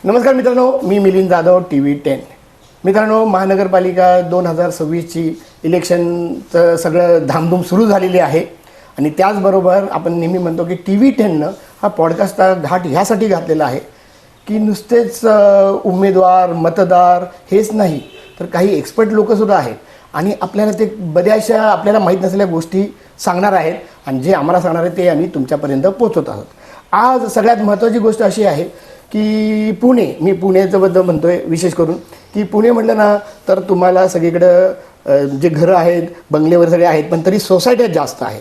नमस्कार मित्रांनो, मी मिलिंद जाधव TV10. मित्रांनो, महानगरपालिका 2026ची इलेक्शनचं सगळं धामधूम सुरू झालेली आहे आणि त्याचबरोबर आपण नेहमी म्हणतो की TV10नं हा पॉडकास्टचा घाट ह्यासाठी घातलेला आहे की नुसतेच उमेदवार मतदार हेच नाही तर काही एक्सपर्ट लोकंसुद्धा आहेत आणि आपल्याला ते बऱ्याचशा आपल्याला माहीत नसलेल्या गोष्टी सांगणार आहेत आणि जे आम्हाला सांगणार आहे ते आम्ही तुमच्यापर्यंत पोहोचवत आहोत. आज सगळ्यात महत्त्वाची गोष्ट अशी आहे की मी पुण्याचं बद्दल म्हणतो आहे विशेष करून की पुणे म्हटलं ना तर तुम्हाला सगळीकडं जे घरं आहेत बंगले सगळे आहेत पण तरी सोसायट्या जास्त आहेत.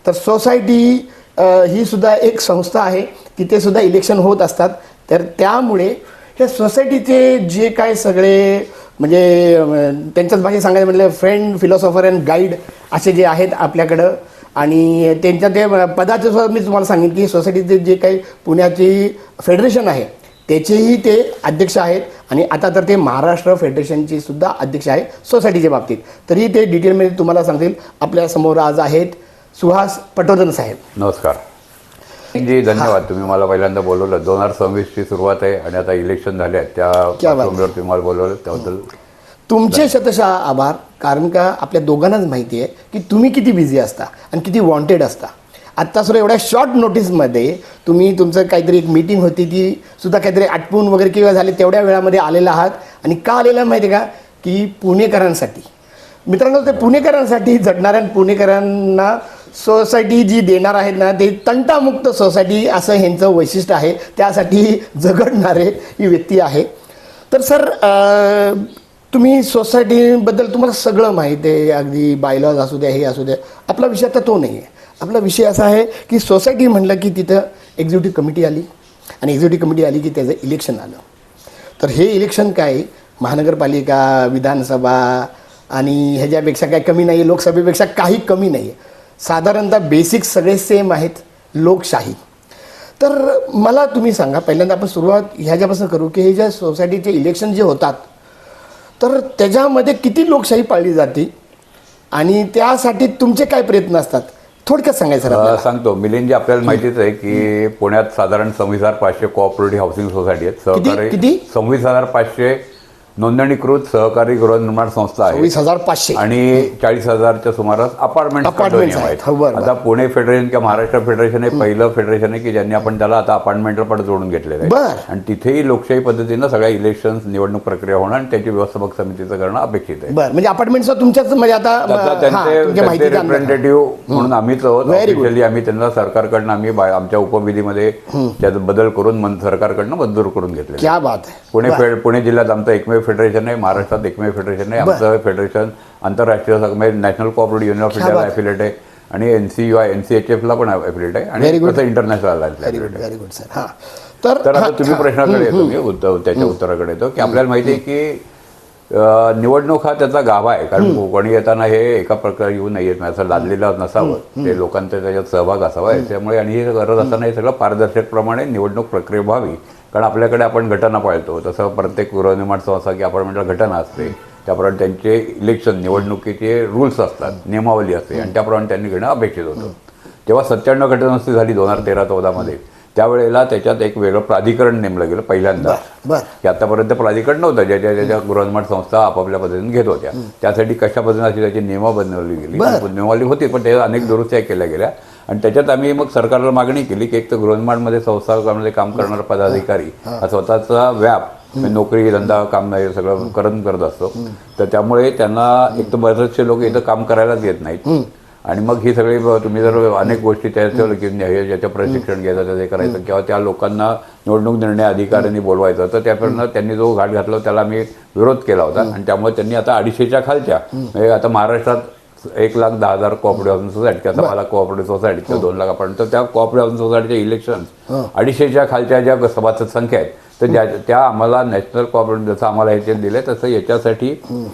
तर सोसायटी ही सुद्धा एक संस्था आहे तिथे सुद्धा इलेक्शन होत असतात. तर त्यामुळे हे सोसायटीचे जे काय सगळे म्हणजे त्यांच्याच भाषेत सांगायचं म्हटलं फ्रेंड फिलॉसॉफर अँड गाईड असे जे आहेत आपल्याकडं आणि त्यांच्या ते पदाचे सुद्धा मी तुम्हाला सांगेन की सोसायटीचे जे काही पुण्याची फेडरेशन आहे त्याचेही ते अध्यक्ष आहेत आणि आता तर ते महाराष्ट्र फेडरेशनची सुद्धा अध्यक्ष आहे सोसायटीच्या बाबतीत. तरी ते डिटेलमध्ये तुम्हाला सांगतील. आपल्यासमोर आज आहेत सुहास पटवर्धन साहेब. नमस्कार जी, धन्यवाद. तुम्ही मला पहिल्यांदा बोलवलं. 2026ची सुरुवात आहे आणि आता इलेक्शन झाले आहेत त्या पार्श्वभूमीवर तुम्ही मला बोलवलं त्याबद्दल तुमचे शतशः आभार. कारण का आपल्या दोघांनाच माहिती आहे की तुम्ही किती बिझी असता आणि किती वॉन्टेड असता. आत्ता सुद्धा एवढ्या शॉर्ट नोटीसमध्ये तुम्ही तुमचं काहीतरी एक मीटिंग होती ती सुद्धा काहीतरी आटपून वगैरे किंवा झाले तेवढ्या वेळामध्ये आलेला आहात आणि का आलेला माहिती आहे का की पुणेकरांसाठी. मित्रांनो, ते पुणेकरांसाठी झटणाऱ्या पुणेकरांना सोसायटी जी देणार आहेत ना ते तंटामुक्त सोसायटी असं ह्यांचं वैशिष्ट्य आहे. त्यासाठी झगडणारे ही व्यक्ती आहे. तर सर, तुम्ही सोसायटीबद्दल तुम्हाला सगळं माहीत आहे. अगदी बायलॉज असू द्या हे असू द्या. आपला विषय आता तो नाही आहे. आपला विषय असा आहे की सोसायटी म्हटलं की तिथं एक्झिक्युटिव्ह कमिटी आली आणि एक्झिक्युटिव्ह कमिटी आली की त्याचं इलेक्शन आलं. तर हे इलेक्शन काय महानगरपालिका विधानसभा आणि ह्याच्यापेक्षा काही कमी नाही आहे, लोकसभेपेक्षा काही कमी नाही आहे. साधारणतः बेसिक्स सगळे सेम आहेत, लोकशाही. तर मला तुम्ही सांगा, पहिल्यांदा आपण सुरुवात ह्याच्यापासून करू की हे ज्या सोसायटीचे इलेक्शन जे होतात तर त्याच्यामध्ये किती लोकशाही पाळली जाते आणि त्यासाठी तुमचे काय प्रयत्न असतात थोडक्यात सांगायचं. सांगतो मिलिंद जी, आपल्याला माहितीच आहे की पुण्यात साधारण 26,500 कोऑपरेटिव्ह हाऊसिंग सोसायटी आहेत. सहकारी 26,500 नोंदणीकृत सहकारी गृहनिर्माण संस्था आहे. 26,500 आणि 40,000च्या सुमारास अपार्टमेंट आहेत. आता पुणे फेडरेशन किंवा महाराष्ट्र फेडरेशन हे पहिलं फेडरेशन आहे की ज्यांनी आपण त्याला आता अपार्टमेंटला पण जोडून घेतलेलं आहे आणि तिथेही लोकशाही पद्धतीनं सगळ्या इलेक्शन निवडणूक प्रक्रिया होणं आणि त्याची व्यवस्थापक समितीचं करणं अपेक्षित आहे. म्हणजे अपार्टमेंटचं तुमच्याच म्हणजे आता त्यांचे रिप्रेझेंटेटिव्ह म्हणून आम्हीच आहोत. ऑफिशियली आम्ही त्यांना सरकारकडनं आम्ही आमच्या उपविधीमध्ये त्यात बदल करून सरकारकडनं मंजूर करून घेतले. क्या बात आहे. पुणे जिल्ह्यात आमचं एकमेव फेडरेशन आहे, महाराष्ट्रात एकमेव फेडरेशन आहे. आमचं फेडरेशन आंतरराष्ट्रीय नॅशनल कोऑपरेटिव्ह युनियन ऑफ इंडियाला एफिलेट आहे आणि NCHFला पण एफिलेट आहे आणि इंटरनॅशनल व्हेरी गुड सर. तर आता तुम्ही प्रश्नाकडे येतो, त्याच्या उत्तराकडे येतो की आपल्याला माहिती आहे की निवडणूक हा त्याचा गाभा आहे. कारण कोणी येताना हे एका प्रकारे येऊ नये असं लादलेलं नसावं, ते लोकांचा त्याच्यात सहभाग असावा. त्यामुळे आणि हे गरज असताना हे सगळं पारदर्शकप्रमाणे निवडणूक प्रक्रिया व्हावी. कारण आपल्याकडे आपण घटना पाळतो तसं प्रत्येक गृहनिर्माण संस्था की अपार्टमेंटला घटना असते, त्याप्रमाणे त्यांचे इलेक्शन निवडणुकीचे रूल्स असतात, नियमावली असते आणि त्याप्रमाणे त्यांनी घेणं अपेक्षित होतं. जेव्हा 97 घटनास्थी झाली 2013-14 त्यावेळेला त्याच्यात एक वेगळं प्राधिकरण नेमलं गेलं पहिल्यांदा की आतापर्यंत प्राधिकरण नव्हतं ज्याच्या गृहनिर्माण संस्था आपापल्या पद्धतीने घेत होत्या. त्यासाठी कशा पद्धतीने अशी त्याची नियमा बनवली गेली. नियमावली होती पण त्याच्यात अनेक दुरुस्त्या केल्या गेल्या आणि त्याच्यात आम्ही मग सरकारला मागणी केली की एक तर गृहनिर्माणमध्ये संस्थांमध्ये काम करणारा पदाधिकारी हा स्वतःचा व्याप नोकरी धंदा काम नाही सगळं करत असतो. तर त्यामुळे त्यांना एक तर बरेचसे लोक इथं काम करायलाच येत नाहीत आणि मग ही सगळी तुम्ही जर अनेक गोष्टी त्याचं की ज्याचं प्रशिक्षण घ्यायचं ते करायचं किंवा त्या लोकांना निवडणूक निर्णय अधिकाऱ्यांनी बोलवायचं तर त्याप्रमाणे त्यांनी जो घाट घातला त्याला आम्ही विरोध केला होता आणि त्यामुळे त्यांनी आता 250च्या खालच्या म्हणजे आता महाराष्ट्रात 1,10,000 कोऑपरेटिव्ह हाऊसिंग सोसायटी किंवा मला कोऑपरेटिव्ह सोसायटी किंवा 2 लाखापर्यंत त्या कोऑपरेटिव्ह हाऊसिंग सोसायटीचे इलेक्शन 250च्या खालच्या ज्या सभासद संख्या आहेत तर त्या आम्हाला नॅशनल कोऑपरेटिव्ह जसं आम्हाला हे दिले तसं याच्यासाठी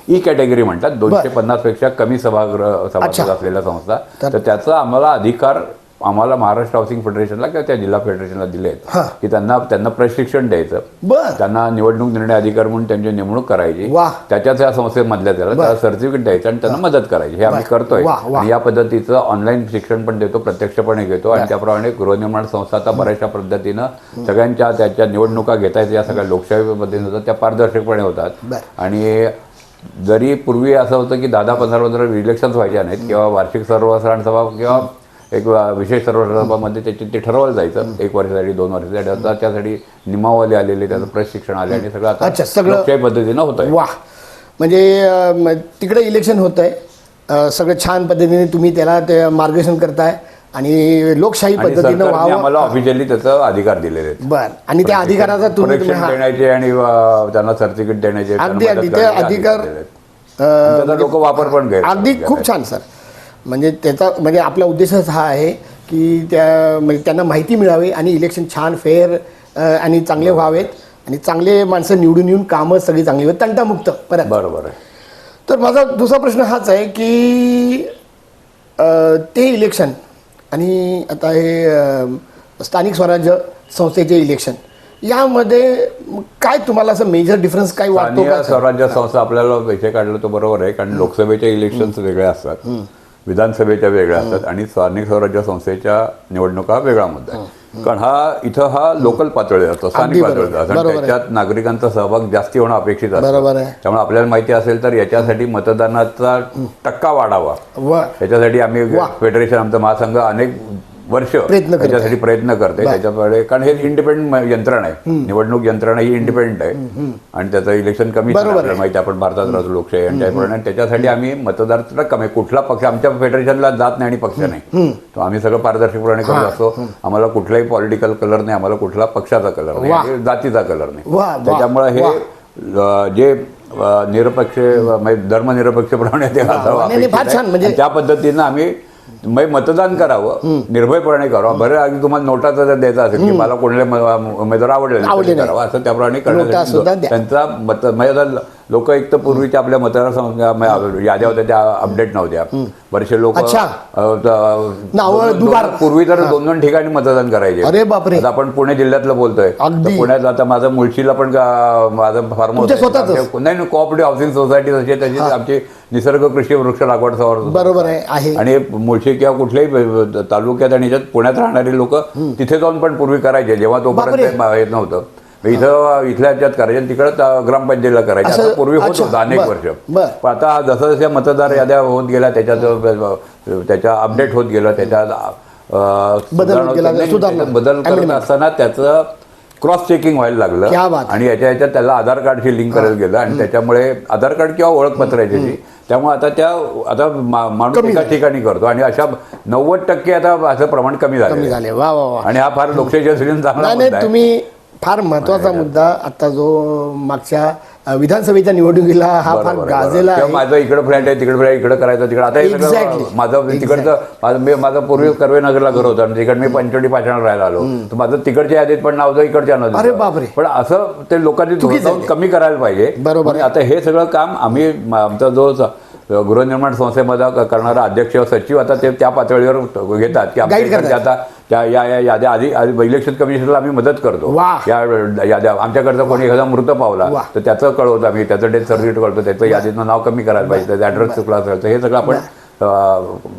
ई कॅटेगरी म्हणतात 250 पेक्षा कमी सभासद असलेल्या संस्था तर त्याचा आम्हाला अधिकार आम्हाला महाराष्ट्र हाऊसिंग फेडरेशनला किंवा त्या जिल्हा फेडरेशनला दिले आहेत की त्यांना प्रशिक्षण द्यायचं, बर त्यांना निवडणूक निर्णय अधिकारी म्हणून त्यांची नेमणूक करायची, वाह. त्याच्याच या संस्थेमधल्या त्याला सर्टिफिकेट द्यायचं आणि त्यांना मदत करायची. हे आम्ही करतोय. वाह, वाह. आणि या पद्धतीचं ऑनलाईन शिक्षण पण देतो, प्रत्यक्षपणे घेतो. आणि त्याप्रमाणे गृहनिर्माण संस्था आता बऱ्याचशा पद्धतीनं सगळ्यांच्या त्याच्या निवडणुका घेता येतात, या सगळ्या लोकशाही पद्धतीने होतात, त्या पारदर्शकपणे होतात. बर. आणि जरी पूर्वी असं होतं की 10-15 इलेक्शन्स व्हायच्या नाहीत किंवा वार्षिक सर्वसाधारण सभा किंवा एक विशेष सर्वसाधारण सभामध्ये ते ठरवलं जायचं 1 वर्षासाठी 2 वर्षासाठी. आता त्यासाठी नियमावली आलेली, त्याचं प्रशिक्षण आले आणि सगळं आता अच्छा, सगळं लोकशाही पद्धतीनं होत आहे. वा, म्हणजे तिकडे इलेक्शन होत आहे, सगळं छान पद्धतीने तुम्ही त्याला ते मार्गदर्शन करताय आणि लोकशाही आणि पद्धतीनं सरकारने आम्हाला व्हावं. ऑफिशियली त्याचा अधिकार दिलेले आहेत. बर, आणि त्या अधिकाराचा तुम्ही परीक्षण देण्याचे आणि त्यांना सर्टिफिकेट देण्याचे, अगदी त्यांना अगदी मदत ते करण्याचे अधिकार दिलेले आहेत. आणि त्याचा लोक वापर पण घेतात. अगदी खूप छान सर. म्हणजे त्याचा म्हणजे आपला उद्देशच हा आहे की म्हणजे त्यांना माहिती मिळावी आणि इलेक्शन छान फेअर आणि चांगले व्हावेत आणि चांगले माणसं निवडून येऊन कामं सगळी चांगली व्हावेत, तंटामुक्त. परत बरोबर आहे. तर माझा दुसरा प्रश्न हाच आहे की ते इलेक्शन आणि आता हे स्थानिक स्वराज्य संस्थेचे इलेक्शन यामध्ये काय तुम्हाला असं मेजर डिफरन्स काय वाटतो स्थानिक का? स्वराज्य संस्था आपल्याला पैसे काढलं तो बरोबर आहे, कारण लोकसभेचे इलेक्शन्स वेगळे असतात, विधानसभेच्या वेगळ्या असतात आणि स्थानिक स्वराज्य संस्थेच्या निवडणुका वेगळा मुद्दा आहे. कारण हा लोकल पातळीवर असतो, स्थानिक पातळीवर असतो आणि त्याच्यात नागरिकांचा सहभाग जास्ती होणं अपेक्षित असतं. बरोबर आहे. त्यामुळे आपल्याला माहिती असेल तर याच्यासाठी मतदानाचा टक्का वाढावा, वा, त्याच्यासाठी आम्ही फेडरेशन, आमचा महासंघ अनेक वर्ष प्रयत्न करते. त्याच्यासाठी प्रयत्न करते. त्याच्याकडे कारण हे इंडिपेंडंट यंत्रणा आहे, निवडणूक यंत्रणा ही इंडिपेंडंट आहे आणि त्याचं इलेक्शन कमिशन आपल्याला माहिती, आपण भारतात राहतो लोकशाही, आणि त्याप्रमाणे त्याच्यासाठी आम्ही मतदार कमी, कुठला पक्ष आमच्या फेडरेशनला जात नाही आणि पक्ष नाही, तो आम्ही सगळं पारदर्शकपणे करत असतो. आम्हाला कुठलाही पॉलिटिकल कलर नाही, आम्हाला कुठला पक्षाचा कलर नाही आणि जातीचा कलर नाही. त्याच्यामुळे हे जे निरपेक्ष म्हणजे धर्मनिरपेक्षप्रमाणे ते असावं अपेक्षित आहे. त्या पद्धतीनं आम्ही मतदान करावं, निर्भयपणे करावं. बरं, अगदी तुम्हाला नोटाचा जर द्यायचा असेल की मला कोणत्या उमेदवार आवडले करावं, असं त्याप्रमाणे करण्यासाठी त्यांचा म्हणजे लोक एक तर पूर्वीच्या आपल्या मतदार याद्या होत्या त्या अपडेट नव्हत्या. बरेचसे लोक पूर्वी तर 2-2 ठिकाणी मतदान करायचे. अरे बापरे. आता आपण पुणे जिल्ह्यातलं बोलतोय, पुण्यात आता माझं मुळशीला पण माझं फार्म हाऊस नाही, कोऑपरेटिव्ह हाऊसिंग सोसायटी तशीच आमची निसर्ग कृषी वृक्ष लागवड बरोबर आहे. आणि मुळशी किंवा कुठल्याही तालुक्यात आणि याच्यात पुण्यात राहणारे लोक तिथे जाऊन पण पूर्वी करायचे, जेव्हा तोपर्यंत येत नव्हतं. इथल्या याच्यात करायचे, तिकडं ग्रामपंचायतीला करायचे. पूर्वी होत होतं अनेक वर्ष. पण आता जसं जसं मतदार याद्या होत गेल्या, त्याच्या अपडेट होत गेलं, त्याच्यात बदल करत असताना त्याचं क्रॉस चेकिंग व्हायला लागलं आणि याच्यात त्याला आधार कार्डशी लिंक करायला गेलं आणि त्याच्यामुळे आधार कार्ड किंवा ओळखपत्र याच्याशी, त्यामुळे आता माणूस एका ठिकाणी करतो आणि अशा 90% आता असं प्रमाण कमी झालं. आणि हा फार लोकशाहीच्या दृष्टीने चांगला मुद्दा आहे. तुम्ही फार महत्वाचा मुद्दा आता जो मागच्या विधानसभेच्या निवडणुकीला हा फार गाजलेला आहे. माझं इकडं फ्लॅट आहे, तिकडे फ्लॅट, इकडं करायचं, तिकडे आता माझं तिकडचं माझं पूर्वी कर्वेनगरला घर होतं आणि तिकडे मी पंचवटी पाषाणाला राहायला आलो, तर माझं तिकडच्या यादीत पण नाव होतं, इकडच्या नाव. अरे बापरे. पण असं ते लोकांनी कमी करायला पाहिजे. बरोबर. आता हे सगळं काम आम्ही, आमचा जो गृहनिर्माण संस्थेमध्ये करणारा अध्यक्ष सचिव आता ते त्या पातळीवर घेतात की आमच्या आता त्या याद्या आधी इलेक्शन कमिशनला आम्ही मदत करतो. या याद्या आमच्याकडचा कोणी एखादा मृत पावला तर त्याचं कळवतो आम्ही, त्याचं डेथ सर्टिफिकेट कळतो, त्याचं यादीतनं नाव कमी करायला पाहिजे, त्याचा ॲड्रेस चुकला असेल तर हे सगळं आपण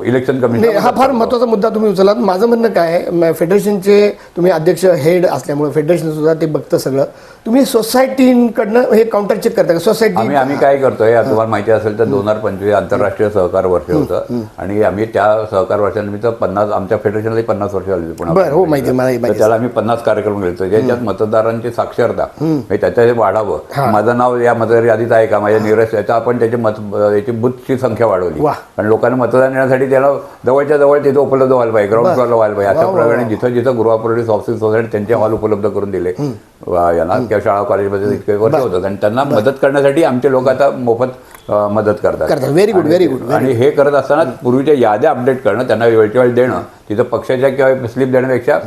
इलेक्शन कमिशन. हा फार महत्त्वाचा मुद्दा तुम्ही उचललात. माझं म्हणणं काय आहे, फेडरेशनचे तुम्ही अध्यक्ष हेड असल्यामुळे फेडरेशन सुद्धा ते बघतं सगळं. तुम्ही सोसायटीकडनं हे काउंटर चेक करता का? सोसायटी आम्ही काय करतोय, तुम्हाला माहिती असेल तर 2025 आंतरराष्ट्रीय सहकार वर्ष होतं आणि आम्ही त्या सहकार वर्षानिमित्त 50 आमच्या फेडरेशनला 50 वर्ष झाली पुन्हा. हो, माहिती. त्याला आम्ही 50 कार्यक्रम घेतो ज्याच्यात मतदारांची साक्षरता त्याच्या वाढावं. माझं नाव या मतदार यादीत आहे का, माझ्या निरस याचा आपण याची बूथची संख्या वाढवली, कारण लोकांना मतदान देण्यासाठी त्याला जवळच्या जवळ तिथं उपलब्ध व्हायला पाहिजे, ग्राउंड फ्लोअरला व्हायला पाहिजे. अशा प्रकारे जिथं जिथं गृहपुरवठी हाऊसिंग सोसायटी त्यांचे हॉल उपलब्ध करून दिले यांना, किंवा शाळा कॉलेजमध्ये इतके वर्ष होतात आणि त्यांना मदत करण्यासाठी आमचे लोक आता मोफत मदत करतात. Very good very good. आणि हे करत असताना पूर्वीच्या याद्या अपडेट करणं, त्यांना वेळच्या वेळ देणं, तिथं पक्षाच्या किंवा स्लिप देण्यापेक्षा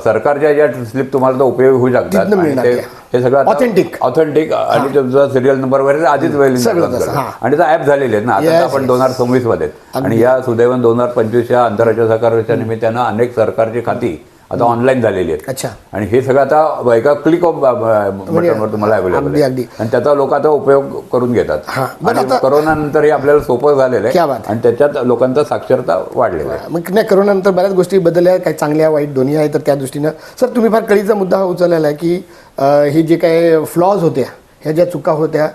सरकारच्या ज्या स्लिप तुम्हाला तो उपयोग होऊ शकतात हे सगळं ऑथेंटिक आणि तुमचा सिरियल नंबर वगैरे आधीच आणि ॲप झालेले आहेत ना. आता आपण 2026 मध्ये आणि या सुदैवान 2025च्या आंतरराष्ट्रीय सहकार वर्षाच्या निमित्तानं अनेक सरकारची खाती आता ऑनलाईन झालेली आहेत. अच्छा. आणि हे सगळं आता एका क्लिक ऑफ बटनवर तुम्हाला अवेलेबल आहे आणि त्याचा लोक आता उपयोग करून घेतात. करोना नंतर हे आपल्याला सोपं झालेलं आहे आणि त्याच्यात लोकांचा साक्षरता वाढलेला आहे. मग नाही, करोनानंतर बऱ्याच गोष्टी बदलल्या, काही चांगल्या वाईट दोन्ही आहे. तर त्या दृष्टीनं सर तुम्ही फार कळीचा मुद्दा हा उचललेला आहे की हे जे काही फ्लॉज होत्या, ह्या ज्या चुका होत्या,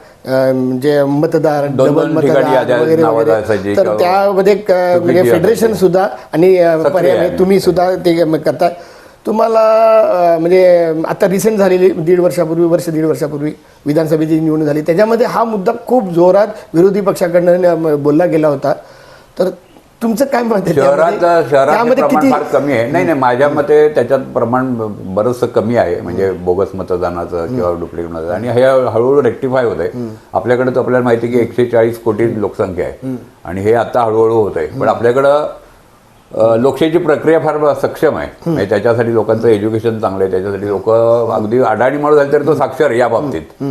जे मतदार डबल मतदार वगैरे वगैरे, तर त्यामध्ये म्हणजे फेडरेशन सुद्धा आणि पर्याय तुम्ही सुद्धा ते करताय. तुम्हाला म्हणजे आता रिसेंट झालेली दीड वर्षापूर्वी विधानसभेची निवडणूक झाली, त्याच्यामध्ये हा मुद्दा खूप जोरात विरोधी पक्षाकडनं बोलला गेला होता. तर तुमचं काय मत आहे? शहरात प्रमाण फार कमी आहे. नाही, माझ्या मते त्याच्यात प्रमाण बरंचसं कमी आहे, म्हणजे बोगस मतदानाचं किंवा डुप्लिकेट मतदान. आणि हे हळूहळू रेक्टिफाय होत आहे. आपल्याकडे तर आपल्याला माहिती आहे की 140 कोटी लोकसंख्या आहे आणि हे आता हळूहळू होत आहे. पण आपल्याकडं लोकशाहीची प्रक्रिया फार सक्षम आहे. म्हणजे त्याच्यासाठी लोकांचं एज्युकेशन चांगलं आहे, त्याच्यासाठी लोक अगदी अडाणी माणूस झाले तरी तो साक्षर या बाबतीत,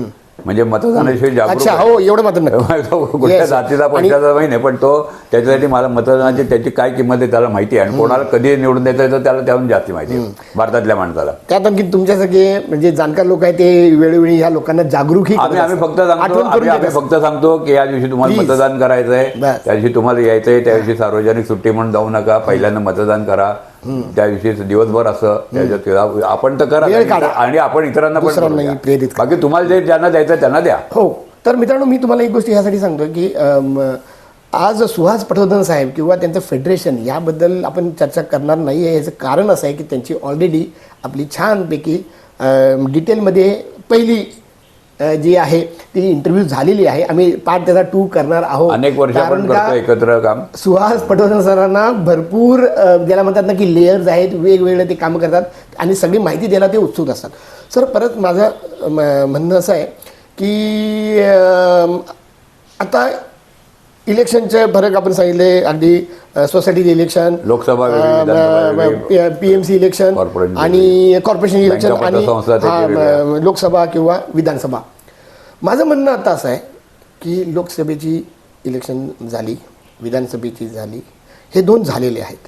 म्हणजे मतदानाविषयी जागरूक. हो, एवढं मात्र कुठल्या जातीचा पक्षाचा माहिती नाही, पण तो त्याच्यासाठी मला मतदानाची त्याची काय किंमत आहे त्याला माहिती आहे आणि कोणाला कधी निवडून द्यायचं आहे तर त्याला त्याहून जास्ती माहिती आहे भारतातल्या माणसाला. त्यात आणखी तुमच्यासारखे म्हणजे जाणकार लोक आहेत ते वेळोवेळी ह्या लोकांना जागरूकही आम्ही फक्त सांगतो की या दिवशी तुम्हाला मतदान करायचं आहे, त्या दिवशी तुम्हाला यायचं आहे, त्या दिवशी सार्वजनिक सुट्टी म्हणून जाऊ नका, पहिल्यांदा मतदान करा, त्या दिवशी दिवसभर असं त्याच्यात आपण तर करा आणि आपण इतरांना पण प्रेरित. बाकी तुम्हाला जे ज्यांना द्यायचं त्यांना द्या. हो. तर मित्रांनो, मी तुम्हाला एक गोष्ट ह्यासाठी सांगतो की आज सुहास पटवर्धन साहेब किंवा त्यांचं फेडरेशन याबद्दल आपण चर्चा करणार नाही आहे. याचं कारण असं आहे की त्यांची ऑलरेडी आपली छानपैकी डिटेलमध्ये पहिली जी आहे ती इंटरव्ह्यू झालेली आहे. आम्ही पार्ट त्याचा 2 करणार आहोत. अनेक वर्ष आपण करतो एकत्र काम. सुहास पटवर्धन सरांना भरपूर ज्याला म्हणतात ना की लेयर्स आहेत, वेगवेगळे ते कामं करतात आणि सगळी माहिती द्यायला ते उत्सुक असतात. सर, परत माझं म्हणणं असं आहे की आता इलेक्शनचे फरक आपण सांगितले, अगदी society election, Lok Sabha, PMC election आणि कॉर्पोरेशन इलेक्शन आणि लोकसभा किंवा विधानसभा. माझं म्हणणं आता असं आहे की लोकसभेची इलेक्शन झाली, विधानसभेची झाली, हे 2 झालेले आहेत.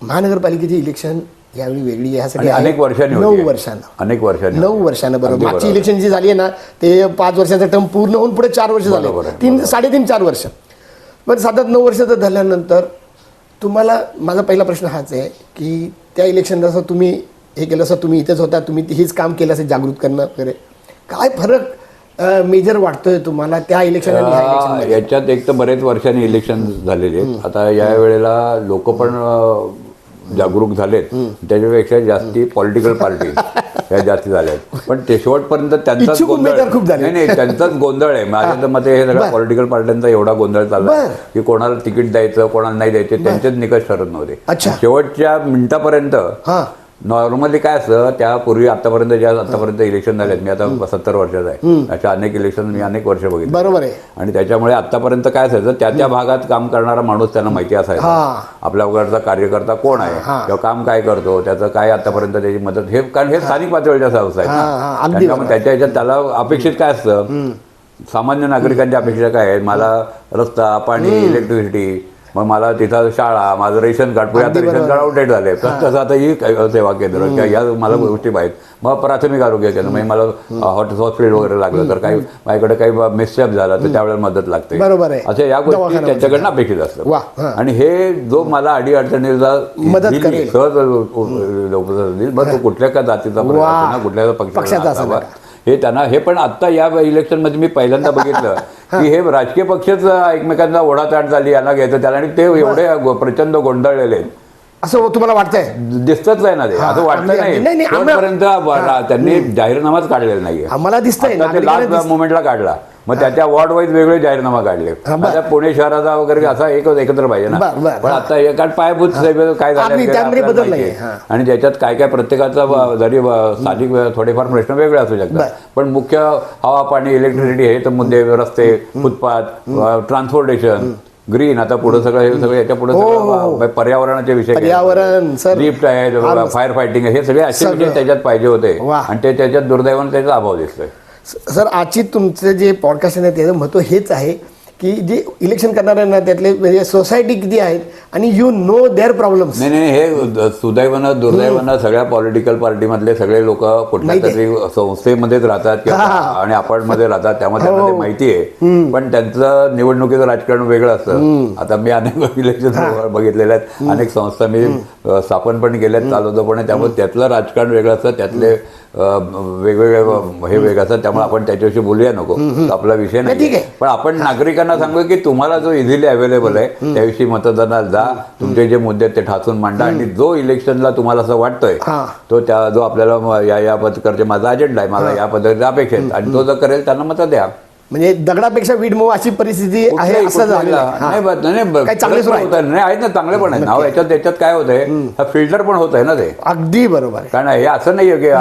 महानगरपालिकेची इलेक्शन यावेळी वेगळी यासाठी अनेक वर्षांनी 9 वर्षांनी 9 वर्षांनं बरोबर. मागची इलेक्शन जी झाली आहे ना ते 5 वर्षाचा टर्म पूर्ण होऊन पुढे 4 वर्ष झाले, 3-4.5 वर्ष. पण 7-9 वर्ष झाल्यानंतर तुम्हाला माझा पहिला प्रश्न हाच आहे की त्या इलेक्शन जसं तुम्ही हे केलं, असं तुम्ही इथेच होता, तुम्ही हेच काम केलं असं जागृत करणं वगैरे, काय फरक मेजर वाटतोय तुम्हाला त्या इलेक्शन आणि ह्या इलेक्शन? याच्यात एक तर बरेच वर्षांनी इलेक्शन झालेले आहेत. आता या वेळेला लोक पण जागरूक झालेत, त्याच्यापेक्षा जास्ती पॉलिटिकल पार्टी ह्या जास्ती झाल्या आहेत. पण ते शेवटपर्यंत त्यांचाच गोंधळ नाही, त्यांचाच गोंधळ आहे. माझ्या मते हे सगळ्या पॉलिटिकल पार्ट्यांचा एवढा गोंधळ चालला की कोणाला तिकीट द्यायचं कोणाला नाही द्यायचे त्यांचेच निकष ठरत नव्हते. शेवटच्या मिनिटापर्यंत नॉर्मली काय असतं, त्यापूर्वी आतापर्यंत इलेक्शन झालेत, मी आता 70 वर्षाचा आहे, अशा अनेक इलेक्शन मी अनेक वर्ष बघितली. बरोबर आहे. आणि त्याच्यामुळे आतापर्यंत काय असायचं, त्या भागात काम करणारा माणूस त्यांना माहिती असायचा, आपल्या वगैरेचा कार्यकर्ता कोण आहे किंवा काम काय करतो, त्याचं काय आतापर्यंत त्याची मदत, हे कारण हे स्थानिक पातळीच्या संस्था आहेत. त्याच्या ह्याच्यात त्याला अपेक्षित काय असतं, सामान्य नागरिकांच्या अपेक्षा काय आहे, मला रस्ता, पाणी, इलेक्ट्रिसिटी, मग मला तिथं शाळा, माझं रेशन कार्ड, पुढे आता रेशन कार्ड आउटडेट झाले, तसं आता ही सेवा केंद्र किंवा या मला गोष्टी पाहिजेत. मग प्राथमिक आरोग्य केंद्र, म्हणजे मला हॉस्पिटल वगैरे लागलं तर काही माझ्याकडे काही मिसचॅप झाला तर त्यावेळेला मदत लागते. बरोबर आहे. अशा या गोष्टी त्यांच्याकडनं अपेक्षित असतात. आणि हे जो मला अडीअडचणीला सहज बरं, तो कुठल्या का जातीचा कुठल्या पक्षाचा हे त्यांना हे. पण आता या इलेक्शन मध्ये मी पहिल्यांदा बघितलं की हे राजकीय पक्षच एकमेकांना ओढाताट झाली, यांना घ्यायचं त्याला, आणि ते एवढे प्रचंड गोंधळलेले आहेत असं तुम्हाला वाटतंय? दिसतच नाही ना ते, असं वाटतं नाही. त्यांनी जाहीरनामाच काढलेला नाहीये. आम्हाला दिसतंय लास्ट मोमेंटला काढला. मग त्याच्या वॉर्ड वाईज वेगळे जाहीरनामा काढले. आता पुणे शहराचा वगैरे असा एकत्र पाहिजे ना. पण आता कारण पायाभूत काय झालं आणि ज्याच्यात काय काय प्रत्येकाचा जरी साधिक थोडेफार प्रश्न वेगळे असू शकतात, पण मुख्य हवा पाणी इलेक्ट्रिसिटी हे तर मुद्दे, रस्ते, फुटपाथ, ट्रान्सपोर्टेशन, ग्रीन, आता पुढे सगळं हे सगळं याच्या पुढे पर्यावरणाचे विषय, पर्यावरण, लिफ्ट आहे, फायर फायटिंग आहे, हे सगळे असे विषय त्याच्यात पाहिजे होते आणि ते त्याच्यात दुर्दैवाने त्याचा अभाव दिसतोय. सर आजची तुमचं जे पॉडकास्ट आहे त्याचं महत्त्व हेच आहे की जे इलेक्शन करणाऱ्यांना त्यातले म्हणजे सोसायटी किती आहेत आणि यू नो देअर प्रॉब्लेम्स. नाही, हे सुदैवानं दुर्दैवानं सगळ्या पॉलिटिकल पार्टीमधले सगळे लोक कुठल्या तरी संस्थेमध्येच राहतात किंवा आणि अपार्टमध्ये राहतात, त्यामुळे त्यांना ते माहिती आहे. पण त्यांचं निवडणुकीचं राजकारण वेगळं असतं. आता मी अनेक इलेक्शन बघितलेले आहेत, अनेक संस्था मी स्थापन पण केल्यात, चालवतो पण, त्यामुळे त्यातलं राजकारण वेगळं असतं, त्यातले वेगवेगळे हे वेगळं असतात. त्यामुळे आपण त्याच्याविषयी बोलूया नको, आपला विषय नाही. पण आपण नागरिकांना सांगू की तुम्हाला जो इझिली अवेलेबल आहे त्याविषयी मतदानात जा, तुमचे जे मुद्दे आहेत ते ठासून मांडा आणि जो इलेक्शनला तुम्हाला असं वाटतंय तो त्या जो आपल्याला या पद्धतीचे माझा अजेंडा आहे, मला या पद्धतीची अपेक्षा आहे आणि तो जर करेल त्यांना मत द्या. म्हणजे दगडापेक्षा वीट मऊ अशी परिस्थिती आहे असं झालं. नाही आहेत ना, चांगले पण आहेत ना. याच्यात त्याच्यात काय होतंय, फिल्टर पण होत आहे ना ते. अगदी बरोबर. कारण हे असं नाहीये की हा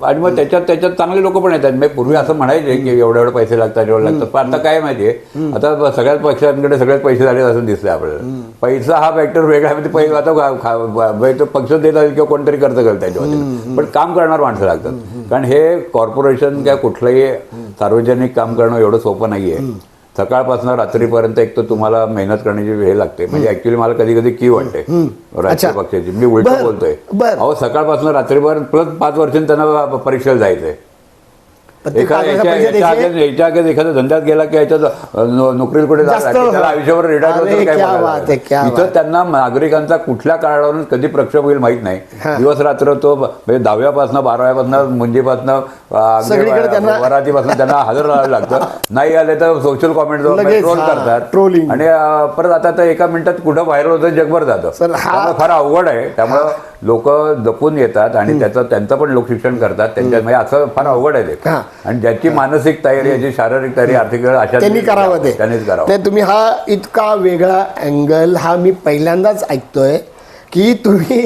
आणि मग त्याच्यात चांगले लोक पण येतात. पूर्वी असं म्हणायचे की एवढे पैसे लागतात, एवढे लागतात, पण आता काय माहितीये, आता सगळ्याच पक्षांकडे सगळेच पैसे झाले असं दिसतंय आपल्याला. पैसा हा फॅक्टर वेगळा आहे. पैसे आता पक्ष देत आहे किंवा कोणतरी खर्च करत त्याच्यामध्ये, पण काम करणार माणसं लागतात. कारण हे कॉर्पोरेशन किंवा कुठलंही सार्वजनिक काम करणं एवढं सोपं नाहीये. सकाळपासून रात्रीपर्यंत एक तर तुम्हाला मेहनत करण्याची हे लागते. म्हणजे ऍक्च्युली मला कधी कधी की वाटते राजकीय पक्षाची, मी उलट बोलतोय. अहो सकाळपासून रात्रीपर्यंत प्लस 5 वर्षांनी त्यांना परीक्षेला जायचंय. एखाद्या धंद्यात गेला की याच्यात नोकरीला कुठे त्याला आयुष्यावर रिटायर होतं काय, इथं त्यांना नागरिकांचा कुठल्या कारणावरून कधी प्रक्षोभ होईल माहित नाही. दिवस रात्र तो म्हणजे 10व्यापासून 12व्यापासून मुंजीपासून वरातीपासून त्यांना हजर राहावं लागतं. नाही आले तर सोशल कॉमेंट ट्रोल करतात, ट्रोलिंग, आणि परत आता तर एका मिनिटात कुठं व्हायरल होतं जगभर जातं. त्यामुळे फार अवघड आहे. त्यामुळं लोक जपून येतात आणि त्यांचं पण लोकशिक्षण करतात त्यांच्या, म्हणजे असं फार अवघड आहे ते. आणि ज्याची मानसिक तयारी, याची शारीरिक तयारी, आर्थिक अशा त्यांनीच करावं. तुम्ही हा इतका वेगळा अँगल हा मी पहिल्यांदाच ऐकतोय की तुम्ही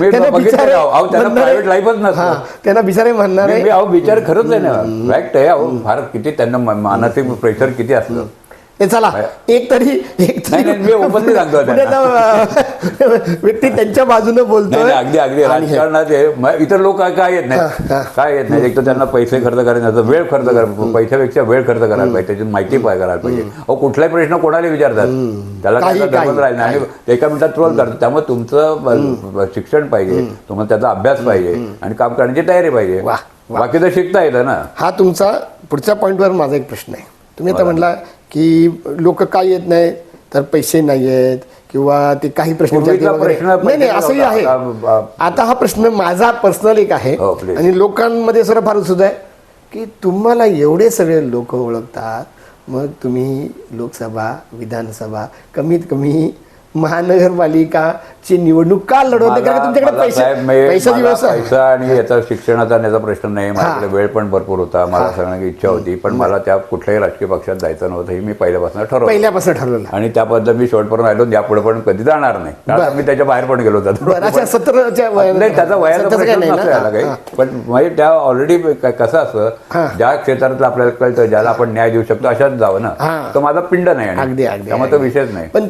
प्रायव्हेट लाईफच नसतं, त्यांना बिचारे म्हणणार आहे. अहो बिचार खरंच आहे ना, फॅक्ट आहे. अहो फार किती त्यांना मानसिक प्रेशर किती असतं. चला एक तरी मी ओपनली सांगतो, व्यक्ती त्यांच्या बाजूने बोलतोय. अगदी राजकारणात इतर लोक काय येत नाही, एक तर त्यांना पैसे खर्च करायचे, वेळ खर्च करायला, पैशापेक्षा वेळ खर्च करायला पाहिजे, त्याची माहिती करायला पाहिजे. अहो कुठलाही प्रश्न कोणाला विचारतात, त्याला जमत राहिलं आणि एका मिनिटात ट्रोल करतात. त्यामुळे तुमचं शिक्षण पाहिजे, तुम्हाला त्याचा अभ्यास पाहिजे आणि काम करण्याची तयारी पाहिजे. बाकी तर शिकता येतं ना. हा तुमचा पुढच्या पॉईंटवर माझा एक प्रश्न आहे. तुम्ही आता म्हटला की लोक काय येत नाही तर पैसे नाही आहेत किंवा ते काही प्रश्न नाही, असंही आहे. आता हा प्रश्न माझा पर्सनल एक आहे आणि लोकांमध्ये सर फार सुद्धा आहे की तुम्हाला एवढे सगळे लोक ओळखतात, मग तुम्ही लोकसभा, विधानसभा, कमीत कमी महानगरपालिकाची निवडणूक का लढवते? कारण तुमच्याकडे पैसा आणि याचा शिक्षणाचा याचा प्रश्न नाही. माझ्याकडे वेळ पण भरपूर होता, मला सांगण्याची इच्छा होती, पण मला त्या कुठल्याही राजकीय पक्षात जायचं नव्हतं. हे मी पहिल्यापासून ठरवलं आणि त्याबद्दल मी शेवटपर्यंत राहिलो. यापुढे पण कधी जाणार नाही, कारण मी त्याच्या बाहेर पण गेलो होतो. त्याचा वयाचा प्रश्न नसतो याला काही, पण म्हणजे त्या ऑलरेडी कसं असतं, ज्या क्षेत्रात आपल्याला कळतं, ज्याला आपण न्याय देऊ शकतो अशाच जावं ना. तर माझा पिंड नाही, त्यामुळे तो विषयच नाही. पण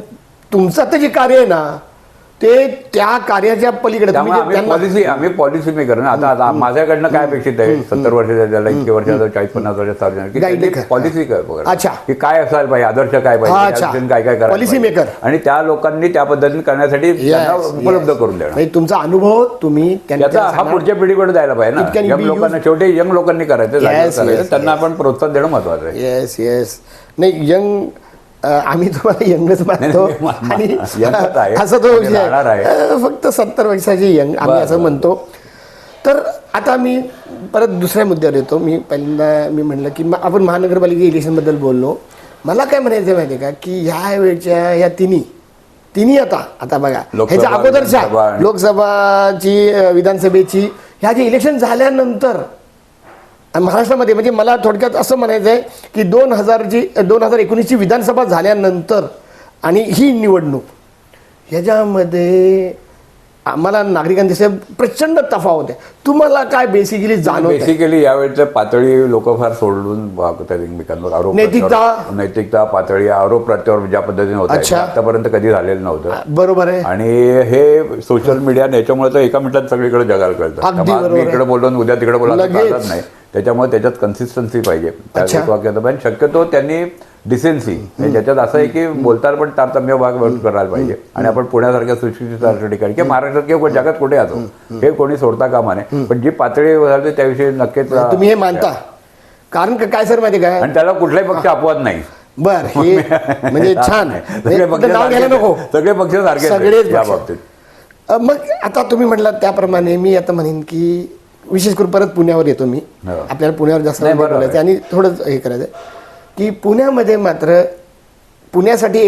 तुमचं आता जे कार्य आहे ना ते त्या कार्याच्या पलीकडे आम्ही पॉलिसी मेकर ना. आता माझ्याकडनं काय अपेक्षित आहे, 70 वर्षाच्या, इतके वर्षाचं, 40-50 वर्षाचं पॉलिसी की काय असायला पाहिजे, आदर्श काय पाहिजे, काय काय पॉलिसी मेकर, आणि त्या लोकांनी त्या पद्धतीने करण्यासाठी उपलब्ध करून देणं. तुमचा अनुभव तुम्ही हा पुढच्या पिढीकडे द्यायला पाहिजे ना. यंग लोकांना, शेवटी यंग लोकांनी करायचं, त्यांना आपण प्रोत्साहन देणं महत्वाचं आहे. येस नाही यंग, आम्ही तुम्हाला यंगच मानतो आणि असं तो फक्त 70 वर्षाची यंग आम्ही असं म्हणतो. तर आता मी परत दुसऱ्या मुद्द्यावर येतो. मी पहिल्यांदा मी म्हणलं की आपण महानगरपालिका इलेक्शनबद्दल बोललो. मला काय म्हणायचं माहिती आहे का की ह्या वेळच्या या तिन्ही आता बघा, ह्याच्या अगोदरच्या लोकसभाची, विधानसभेची, ह्या जे इलेक्शन झाल्यानंतर आणि महाराष्ट्रामध्ये म्हणजे मला थोडक्यात असं म्हणायचं आहे की 2019ची विधानसभा झाल्यानंतर आणि ही निवडणूक ह्याच्यामध्ये आम्हाला नागरिकांचे प्रचंड तफावत आहे. तुम्हाला काय बेसिकली जाणवत बेसिकली यावेळेच्या पातळी लोक फार सोडून वागतात एकमेकांवर. आरोप नैतिकता पातळी आरोप प्रत्यारोप ज्या पद्धतीने होत आतापर्यंत कधी झालेलं नव्हतं. बरोबर आहे. आणि हे सोशल मीडिया याच्यामुळे तर एका मिनिटात सगळीकडे जगायला कळतं. मी इकडे बोललो उद्या तिकडे बोलला चालत नाही. त्याच्यामुळे त्याच्यात कन्सिस्टन्सी पाहिजे. शक्यतो त्यांनी डिसेन्सी ज्याच्यात असं आहे की बोलताना पण तारतम्य भाग करायला पाहिजे. आणि आपण पुण्यासारख्या सुशिक्षित ठिकाणी किंवा महाराष्ट्रात किंवा जगात कुठे असो हे कोणी सोडता कामा नये. पण जी पातळी झाली त्याविषयी नक्कीच तुम्ही हे मानता. कारण काय सर माहिती काय, आणि त्याला कुठलाही पक्ष अपवाद नाही. बर हे म्हणजे छान नाव घ्यायला नको. सगळे पक्ष सारखे सगळेच या बाबतीत. मग आता तुम्ही म्हटलं त्याप्रमाणे मी आता म्हणेन की विशेष करून परत पुण्यावर येतो मी. आपल्याला पुण्यावर जास्त बोलायचं आणि थोडं हे करायचं की पुण्यामध्ये मात्र पुण्यासाठी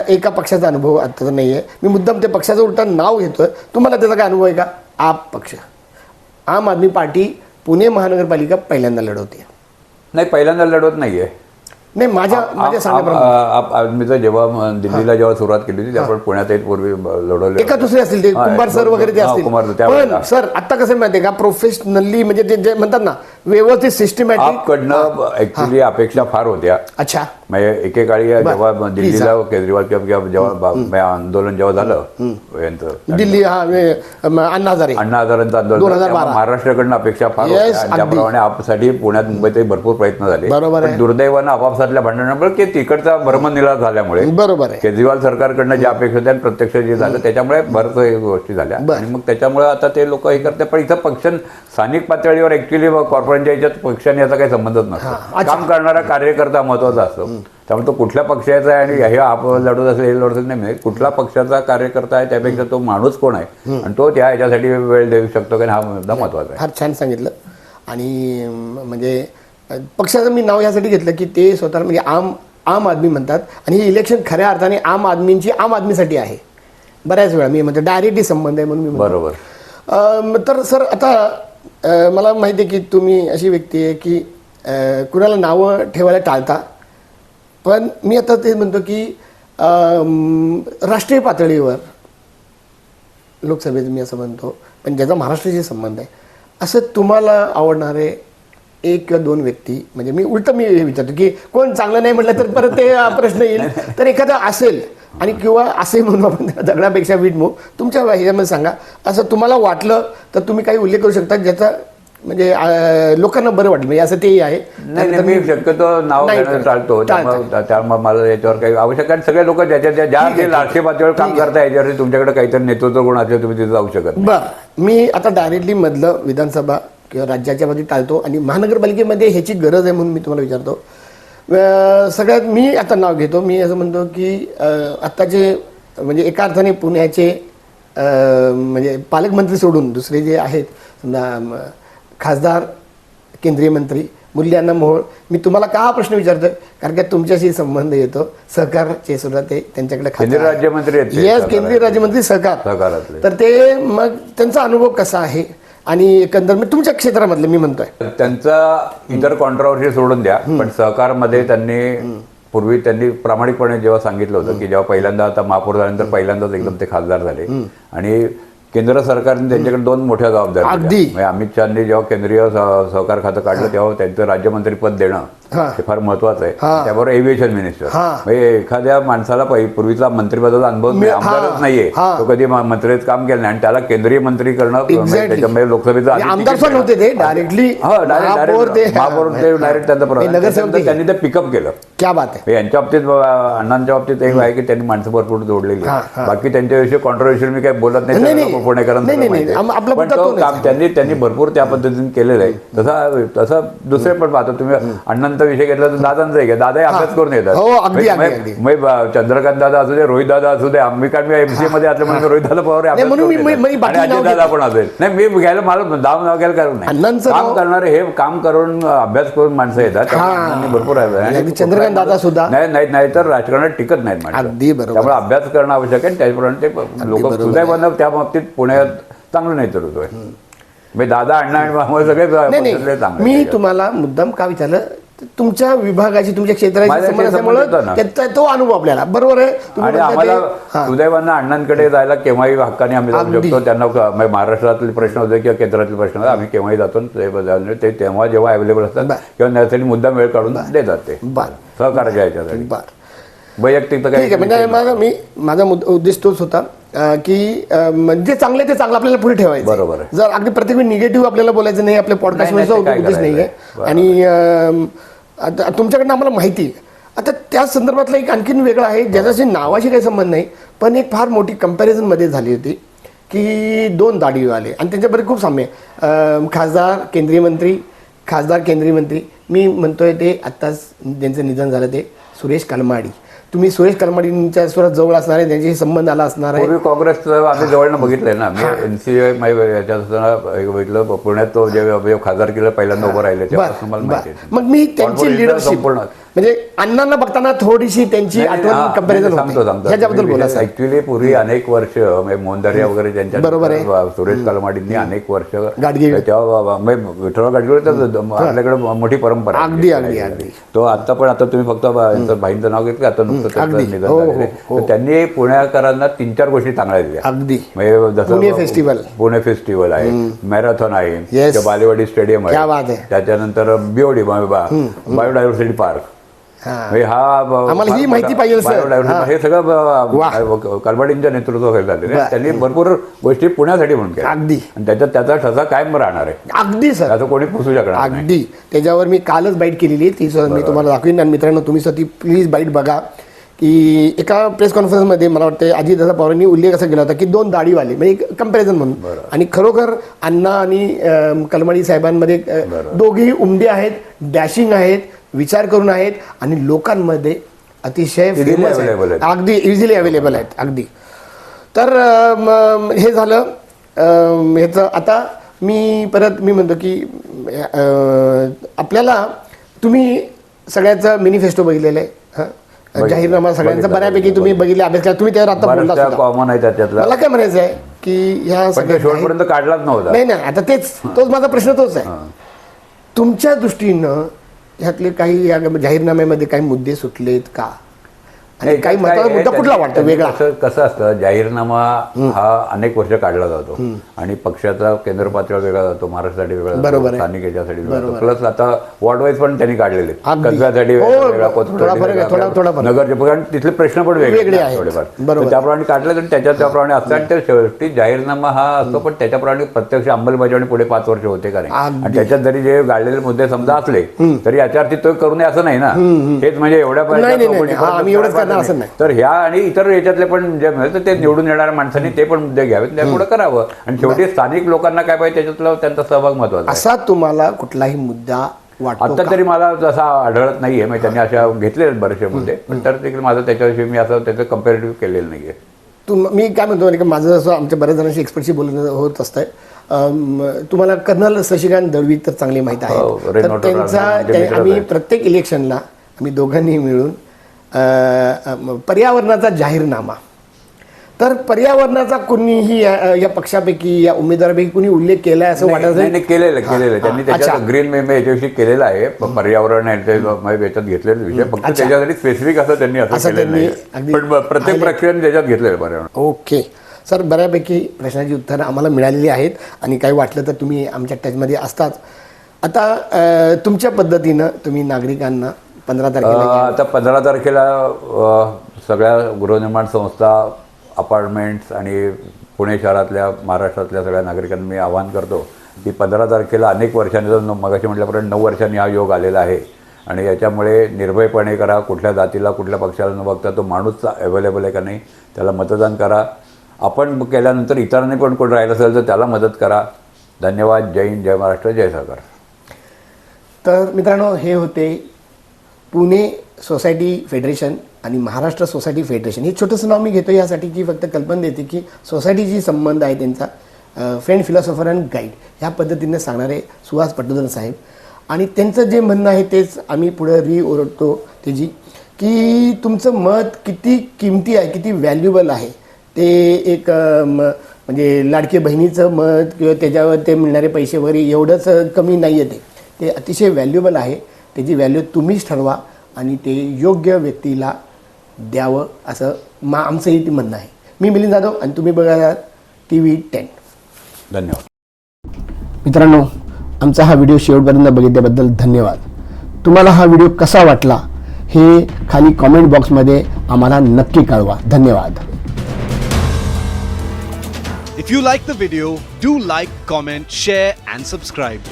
एका पक्षाचा अनुभव आता नाही आहे. मी मुद्दाम त्या पक्षाचं उलटा नाव घेतोय. तुम्हाला त्याचा काय अनुभव आहे का? आप पक्ष, आम आदमी पार्टी पुणे महानगरपालिका पहिल्यांदा लढवते. नाही, पहिल्यांदा लढवत नाहीये. नाही माझ्या सांगण्याप्रमाणे मी तर जेव्हा दिल्लीला जेव्हा सुरुवात केली होती त्यावेळी पुण्यात एक पूर्वी लढवले एका दुसरे असतील ते कुंभार सर वगैरे ते असतील. पण सर आता कसं माहितीये का प्रोफेशनली म्हणजे ते म्हणतात ना व्यवस्थित सिस्टमॅटिक कडनं ऍक्च्युली अपेक्षा फार होत्या. अच्छा म्हणजे एकेकाळी जेव्हा दिल्लीला केजरीवाल किंवा जेव्हा आंदोलन जेव्हा झालं यांचं दिल्ली अण्णा हजारेंचं आंदोलन महाराष्ट्राकडनं अपेक्षा फार होत्या. त्याप्रमाणे आपसाठी पुण्यात मुंबईतही भरपूर प्रयत्न झाले. पण दुर्दैवानं आपापसातल्या भांडणामुळे की तिकडचा भ्रमनिराश झाल्यामुळे बरोबर आहे केजरीवाल सरकारकडनं ज्या अपेक्षा होत्या प्रत्यक्ष जे झालं त्याच्यामुळे बऱ्याच गोष्टी झाल्या. आणि मग त्याच्यामुळे आता ते लोक हे करतात. पण इथं पक्ष स्थानिक पातळीवर ऍक्च्युली कॉर्पोरेटच्या याच्यात पक्षाने याचा काही संबंधच नसतो. काम करणारा कार्यकर्ता महत्वाचा असतो. त्यामुळे तो कुठल्या पक्षाचा आहे आणि हे आपण लढत असेल हे लढत नाही. कुठल्या पक्षाचा कार्यकर्ता आहे त्यापेक्षा तो माणूस कोण आहे आणि तो त्या ह्याच्यासाठी वेळ देऊ शकतो की हा मुद्दा महत्वाचा आहे. फार छान सांगितलं. आणि म्हणजे पक्षाचं मी नाव यासाठी घेतलं की ते स्वतः म्हणजे आम आदमी म्हणतात आणि हे इलेक्शन खऱ्या अर्थाने आम आदमीसाठी आहे. बऱ्याच वेळा मी म्हणतो डायरेक्टली संबंध आहे म्हणून मी बरोबर. तर सर आता मला माहिती आहे की तुम्ही अशी व्यक्ती आहे की कुणाला नावं ठेवायला टाळता. पण मी आता ते म्हणतो की राष्ट्रीय पातळीवर लोकसभेत मी असं म्हणतो पण ज्याचा महाराष्ट्राशी संबंध आहे असं तुम्हाला आवडणारे एक किंवा दोन व्यक्ती म्हणजे मी हे विचारतो की कोण चांगलं नाही म्हटलं तर परत ते प्रश्न येईल. तर एखादा असेल आणि किंवा असे म्हणून आपण दगडापेक्षा वीट मू तुमच्या ह्याच्यामध्ये सांगा असं तुम्हाला वाटलं तर तुम्ही काही उल्लेख करू शकता ज्याचा म्हणजे लोकांना बरं वाटलं म्हणजे असं तेही आहे. नाही मी शक्यतो नाव घेणं टाळतो. त्यामुळे मला याच्यावर काही आवश्यक आणि सगळे लोक ज्या राष्ट्रीय पातळीवर काम करता याच्यावर तुमच्याकडे काहीतरी नेतृत्व गुण असेल तुम्ही तिथे जाऊ शकत. बरं मी आता डायरेक्टली मधलं विधानसभा किंवा राज्याच्या मध्ये टाळतो आणि महानगरपालिकेमध्ये ह्याची गरज आहे म्हणून मी तुम्हाला विचारतो. सगळ्यात मी आता नाव घेतो. मी असं म्हणतो की आत्ताचे म्हणजे एका अर्थाने पुण्याचे म्हणजे पालकमंत्री सोडून दुसरे जे आहेत समजा खासदार केंद्रीय मंत्री मुरली मोहोळ मी तुम्हाला का हा प्रश्न विचारतोय कारण की तुमच्याशी संबंध येतो. सहकारचे सुद्धा ते त्यांच्याकडे केंद्रीय राज्यमंत्री केंद्रीय राज्यमंत्री सहकारातले तर ते मग त्यांचा अनुभव कसा आहे आणि एकंदर मी तुमच्या क्षेत्रामधलं मी म्हणतोय त्यांचा इतर कॉन्ट्रोवर्सी सोडून द्या. पण सहकारमध्ये पूर्वी त्यांनी प्रामाणिकपणे जेव्हा सांगितलं होतं की जेव्हा पहिल्यांदा आता महापौर झाल्यानंतर पहिल्यांदाच एकदम ते खासदार झाले आणि केंद्र सरकारने त्यांच्याकडे दोन मोठ्या जबाबदाऱ्या दिल्या. अमित शहानी जेव्हा केंद्रीय सहकार खातं काढलं तेव्हा त्यांचं राज्यमंत्री पद देणं हे फार महत्वाचं आहे. त्याबरोबर एव्हिएशन मिनिस्टर म्हणजे एखाद्या माणसाला पूर्वीचा मंत्रिपदाचा अनुभव आमदारच नाहीये तो कधी मंत्रीच काम केलं नाही आणि त्याला केंद्रीय मंत्री करणं त्याच्यामध्ये लोकसभेचा डायरेक्ट त्यांचा त्यांनी ते पिकअप केलं. क्या बात आहे. यांच्या बाबतीत अण्णांच्या बाबतीत एक आहे की त्यांनी माणसं भरपूर जोडलेली. बाकी त्यांच्याविषयी कॉन्ट्रोवर्शियल मी काही बोलत नाही पुणेकरांचं त्यांनी भरपूर त्या पद्धतीने केलेलं आहे. तसं दुसरे पण पाहतो तुम्ही अण्णांचा विषय घेतला तर दादांचा घ्या. दादाही अभ्यास करून येतात. चंद्रकांत दादा असू दे रोहित दादा असू दे आम्ही एमसीए मध्ये असल्यामुळे रोहित दादा पवार दादा पण असेल. नाही मी घ्यायला मला नाव घ्यायला कारण नाही. काम करणारे हे काम करून अभ्यास करून माणसं येतात भरपूर आहे. चंद्रकांत दादा सुद्धा नाही तर राजकारणात टिकत नाहीत माणसं. त्यामुळे अभ्यास करणं आवश्यक आहे. त्याचप्रमाणे ते लोक सुदैवानं त्या बाबतीत पुण्यात चांगलं नेतृत्व आहे. म्हणजे दादा अण्णा आणि मामा सगळे नाही पक्षातले चांगले मी त्याच्यात. तुम्हाला मुद्दाम का विचारलं तुमच्या विभागाची तुमच्या क्षेत्राची माझ्या संबंध संबंध होता ना. असल्यामुळे त्याचा तो अनुभव आपल्याला बरोबर आहे तुम्ही आणि म्हणता आम्हाला ते- हां. सुदैवानं अण्णांकडे जायला केव्हाही हक्काने आम्ही जाऊ अगदी. शकतो. त्यांना म्हणजे महाराष्ट्रातले प्रश्न होते किंवा केंद्रातले प्रश्न होते आम्ही केव्हाही जातो ते तेव्हा जेव्हा अवेलेबल असतात बरं. किंवा त्यासाठी मुद्दाम वेळ काढून देतात ते बरं. सहकार्य याच्यासाठी बरं वैयक्तिक तर ठीक आहे म्हणजे माझा उद्देश तोच होता की म्हणजे चांगलं आहे ते चांगलं आपल्याला पुढे ठेवायचं आहे. बरोबर आहे. जर अगदी प्रत्येक वेळी निगेटिव्ह आपल्याला बोलायचं नाही आपल्या पॉडकास्टमध्ये नाही, ते काय उद्देश नाही आहे करायचं? आणि आता तुमच्याकडनं आम्हाला माहिती आहे. आता त्या संदर्भातलं एक आणखीन वेगळं आहे ज्याच्याशी नावाशी काही संबंध नाही पण एक फार मोठी कंपॅरिझनमध्ये झाली होती की दोन दाढीवाले आणि त्यांच्याबरोबर खूप साम्य आहे. खासदार केंद्रीय मंत्री मी म्हणतोय ते आत्ताच ज्यांचं निधन झालं ते सुरेश कलमाडी. तुम्ही सुरेश कलमाडींच्या स्वरात जवळ असणार आहे त्यांच्याशी संबंध आला असणार आहे. पूर्वी काँग्रेसचं आम्ही जवळनं बघितलंय ना मी NCA याच्यात असताना बघितलं पुण्यात तो जे खासदार केलं पहिल्यांदा उभं राहिले तेव्हा बरं, मला बरं. माहिती आहे. मग मी त्यांची Corporation लिडरशिप संपूर्ण म्हणजे अण्णांना बघताना थोडीशी त्यांची आठवण कंपॅरिझन होते ह्याच्याबद्दल बोला सर. ऍक्च्युली पूर्वी अनेक वर्ष म्हणजे मोहनदर्या वगैरे त्यांच्या बरोबर आहे. सुरेश कलमाडींनी अनेक वर्ष गाडगे. तेव्हा विठ्ठल गाडगे तर आपल्याकडे मोठी परंपरा आहे. अगदी, अगदी, अगदी. तो आता पण आता तुम्ही फक्त भाईंचं नाव घेतलं आता नुकतं त्यांचं अगदी. निधन हो, झालेलं आहे. हो. तर त्यांनी पुणेकरांना 3-4 गोष्टी चांगल्या दिल्या अगदी म्हणजे जसं पुणे फेस्टिवल. पुणे फेस्टिवल आहे मॅरेथॉन आहे Yes. त्या बालेवाडी स्टेडियम क्या बात आहे. त्याच्यानंतर BOD बायोडायव्हर्सिटी पार्क हां. आम्हाला ही माहिती पाहिजे, सर. हां. हे सगळं कलबाडींच्या नेतृत्वाखाली झालेलं आहे. त्यांनी भरपूर गोष्टी पुण्यासाठी म्हणून केल्या अगदी. आणि त्याच्यात त्याचा ठसा कायम राहणार आहे अगदी सर त्याचं कोणी पुसू शकणार नाही. अगदी त्याच्यावर मी कालच बाईट केलेली आहे ती मी तुम्हाला दाखवीन आणि मित्रांनो तुम्ही ती प्लीज बाईट बघा की एका प्रेस कॉन्फरन्समध्ये मला वाटतं अजितदादा पवारांनी उल्लेख असा केला होता की दोन दाढीवाले म्हणजे एक कंपॅरिझन म्हणून आणि खरोखर अण्णा आणि कलमाडी साहेबांमध्ये दोघेही उमदे आहेत डॅशिंग आहेत विचार करून आहेत आणि लोकांमध्ये अतिशय Easily famous available आहेत. अगदी इझिली अवेलेबल आहेत अगदी. तर हे झालं ह्याचं. आता मी म्हणतो की आपल्याला तुम्ही सगळ्याचं मॅनिफेस्टो बघितलेलं आहे हां जाहीरनामा सगळ्यांचा बऱ्यापैकी तुम्ही बघितले अभ्यास केला तुम्ही त्यावर आता बोलला सुद्धा. कॉमन आहे त्याच्यातला मला काय म्हणायचं आहे की ह्या पण ते सगळ्या शेवटपर्यंत काढलाच नव्हता नाही नाही आता तोच माझा प्रश्न तोच आहे. तुमच्या दृष्टीनं ह्यातले काही या जाहीरनाम्यामध्ये काही मुद्दे सुटलेत का आणि काही महत्त्वाचा मुद्दा कुठला वाटतो वेगळा? कसं असतं जाहीरनामा हा अनेक वर्ष काढला जातो आणि पक्षाचा केंद्र पातळीवर वेगळा जातो महाराष्ट्रासाठी वेगळा बरोबर जातो आहे. स्थानिक याच्यासाठी वेगळा जातो प्लस आता वॉर्ड वाईज पण त्यांनी काढलेले अगदी. कसब्यासाठी हो, वेगळा थोडा फरक आहे, थोडा फरक. नगरचे कारण तिथले प्रश्न पण वेगळे वेगळे आहेत. थोडेफार बरोबर. तर त्याप्रमाणे काढले तर त्याप्रमाणे असतात आणि त्या शेवटी जाहीरनामा हा असतो पण त्याच्याप्रमाणे प्रत्यक्ष अंमलबजावणी पुढे 5 वर्ष होते का नाही अगदी. आणि त्याच्यात जरी जे गाडलेले मुद्दे समजा असले तरी याच्यावरती तो करू नये असं नाही ना हेच म्हणजे एवढ्या नाही, नाही, नाही. हा, आम्ही एवढंच करणार असं नाही. तर ह्या आणि इतर याच्यातले पण जे मिळतं ते निवडून येणाऱ्या माणसांनी ते पण मुद्दे घ्यावेत त्या पुढे करावं आणि शेवटी स्थानिक लोकांना काय पाहिजे त्याच्यातला त्यांचा सहभाग महत्वाचा आहे. असा तुम्हाला कुठलाही मुद्दा वाटतो आता का? तरी मला जसा आढळत नाहीये म्हणजे त्यांनी अशा घेतले बरेचसे मुद्दे पण तर देखील माझं त्याच्याविषयी मी असं त्याचं कम्पॅरेटिव्ह केलेलं नाहीये. मी काय म्हणतो की माझं असं आमच्या बऱ्याच जणांशी एक्सपर्टशी बोलणं होत असतंय. तुम्हाला कर्नल शशिकांत दळवी तर चांगले माहीत हो, आहे तर रेनॉल्ड त्यांचा आम्ही प्रत्येक इलेक्शनला आम्ही दोघांनी मिळून पर्यावरणाचा जाहीरनामा तर पर्यावरणाचा कुणीही या पक्षापैकी या उमेदवारापैकी कुणी उल्लेख केलाय असं वाटत नाही केलेलं त्यांनी त्याच्यात ग्रीन याच्याविषयी केलेलं आहे पर्यावरण याच्यात घेतलेले विषय फक्त त्याच्यासाठी स्पेसिफिक असं त्यांनी असं केलेलं नाही पण प्रत्येक प्रक्रियेने त्याच्यात घेतलेलं पर्यावरण. ओके सर बऱ्यापैकी प्रश्नाची उत्तरं आम्हाला मिळालेली आहेत आणि काही वाटलं तर तुम्ही आमच्या टचमध्ये असताच. आता तुमच्या पद्धतीनं तुम्ही नागरिकांना 15 तारखेला आता 15 तारखेला सगळ्या गृहनिर्माण संस्था अपार्टमेंट्स आणि पुणे शहरातल्या महाराष्ट्रातल्या सगळ्या नागरिकांना मी आवाहन करतो की 15 तारखेला अनेक वर्षांनी मगाशी म्हटल्यापर्यंत 9 वर्षांनी हा योग आलेला आहे आणि याच्यामुळे निर्भयपणे करा कुठल्या जातीला कुठल्या पक्षाला न बघता तो माणूस अवेलेबल आहे का नाही त्याला मतदान करा. आपण केल्यानंतर इतरांनी पण कोण राहिलं असेल तर त्याला मदत करा. धन्यवाद. जय हिंद जय महाराष्ट्र जय सरकार. तर मित्रांनो हे होते पुणे सोसायटी फेडरेशन आणि महाराष्ट्र सोसायटी फेडरेशन. हे छोटंसं नाव मी घेतो यासाठी की फक्त कल्पना देते की सोसायटीची संबंध आहे त्यांचा फ्रेंड फिलॉसॉफर अँड गाईड ह्या पद्धतीने सांगणारे सुहास पटवर्धन साहेब आणि त्यांचं जे म्हणणं आहे तेच आम्ही पुढे ओरडतो त्याची की तुमचं मत किती किमती आहे किती व्हॅल्युबल आहे ते एक म्हणजे लाडकी बहिणीचं मत किंवा त्याच्यावर ते मिळणारे पैसे वगैरे एवढंच कमी नाही आहे ते अतिशय व्हॅल्युएबल आहे. त्याची व्हॅल्यू तुम्हीच ठरवा आणि ते योग्य व्यक्तीला द्यावं असं आमचंही ते म्हणणं आहे. मी मिलिंद जाधव आणि तुम्ही बघा TV10. धन्यवाद. मित्रांनो, आमचा हा व्हिडिओ शेवटपर्यंत बघितल्याबद्दल धन्यवाद. तुम्हाला हा व्हिडिओ कसा वाटला हे खाली कॉमेंट बॉक्समध्ये आम्हाला नक्की कळवा. धन्यवाद. If you like the video, do like, comment, share and subscribe.